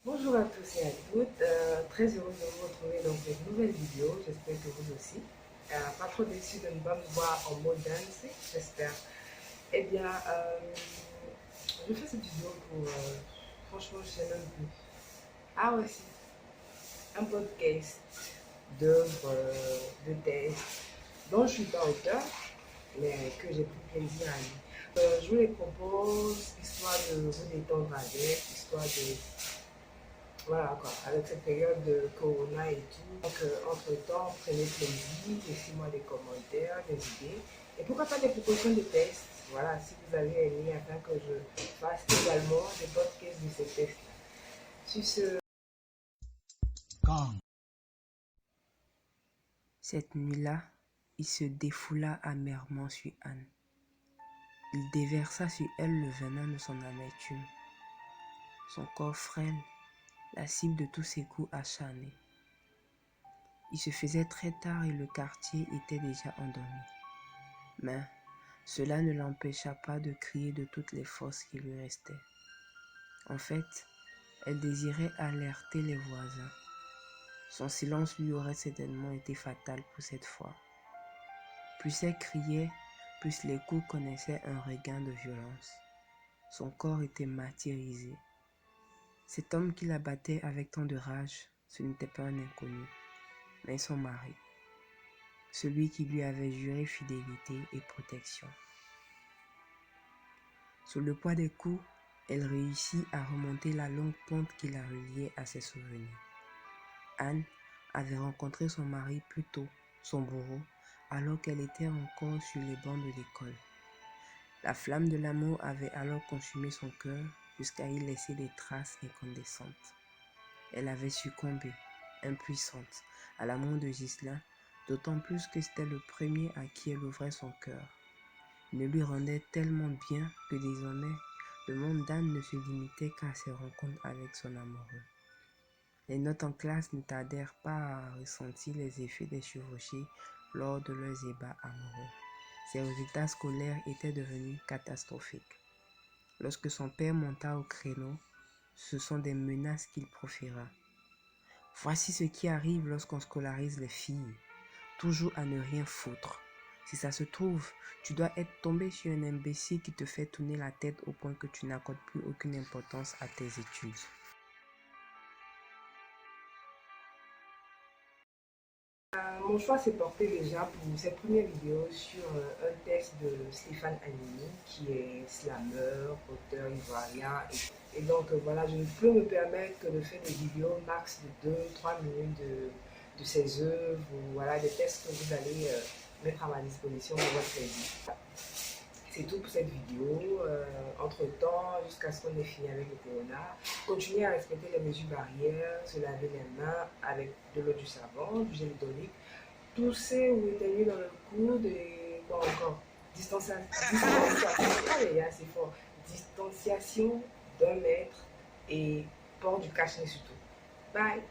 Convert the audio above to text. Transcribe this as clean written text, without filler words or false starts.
Bonjour à tous et à toutes, très heureuse de vous retrouver dans cette nouvelle vidéo, j'espère que vous aussi. Pas trop déçu de ne pas me voir en mode dance, j'espère. Eh bien, je fais cette vidéo pour, franchement, je sais même plus. Ah ouais, si, un podcast d'œuvres, de textes dont je ne suis pas auteur, mais que j'ai pris plaisir à lire. Je vous les propose, histoire de vous détendre avec, histoire de... Voilà quoi, avec cette période de Corona et tout. Donc, entre-temps, prenez plaisir, laissez-moi des commentaires, des idées. Et pourquoi pas des propositions de tests. Voilà, si vous avez aimé, afin que je fasse également des podcasts de ces tests-là. Sur ce... Cette nuit-là, il se défoula amèrement sur Anne. Il déversa sur elle le venin de son amertume. Son corps frêle, la cible de tous ses coups acharnés. Il se faisait très tard et le quartier était déjà endormi. Mais cela ne l'empêcha pas de crier de toutes les forces qui lui restaient. En fait, elle désirait alerter les voisins. Son silence lui aurait certainement été fatal pour cette fois. Plus elle criait, plus les coups connaissaient un regain de violence. Son corps était martyrisé. Cet homme qui la battait avec tant de rage, ce n'était pas un inconnu, mais son mari. Celui qui lui avait juré fidélité et protection. Sous le poids des coups, elle réussit à remonter la longue pente qui la reliait à ses souvenirs. Anne avait rencontré son mari plus tôt, son bourreau, alors qu'elle était encore sur les bancs de l'école. La flamme de l'amour avait alors consumé son cœur jusqu'à y laisser des traces incandescentes. Elle avait succombé, impuissante, à l'amour de Ghislain, d'autant plus que c'était le premier à qui elle ouvrait son cœur. Il le lui rendait tellement bien que désormais, le monde d'Anne ne se limitait qu'à ses rencontres avec son amoureux. Les notes en classe ne tardèrent pas à ressentir les effets des chevauchés lors de leurs ébats amoureux. Ses résultats scolaires étaient devenus catastrophiques. Lorsque son père monta au créneau, ce sont des menaces qu'il proféra. Voici ce qui arrive lorsqu'on scolarise les filles, toujours à ne rien foutre. Si ça se trouve, tu dois être tombé sur un imbécile qui te fait tourner la tête au point que tu n'accordes plus aucune importance à tes études. Mon choix s'est porté déjà pour cette première vidéo sur un texte de Stéphane Anini, qui est slameur, auteur ivoirien. Et donc voilà, je ne peux me permettre que de faire des vidéos max de 2-3 minutes de ses œuvres, ou voilà, des textes que vous allez mettre à ma disposition pour votre plaisir. C'est tout pour cette vidéo. Entre-temps, jusqu'à ce qu'on ait fini avec le corona, continuez à respecter les mesures barrières, se laver les mains avec de l'eau du savon, du gel hydroalcoolique, tousser ou éternuer dans le coude et quoi encore. Distanciation d'1 mètre et port du cache-nez surtout. Bye!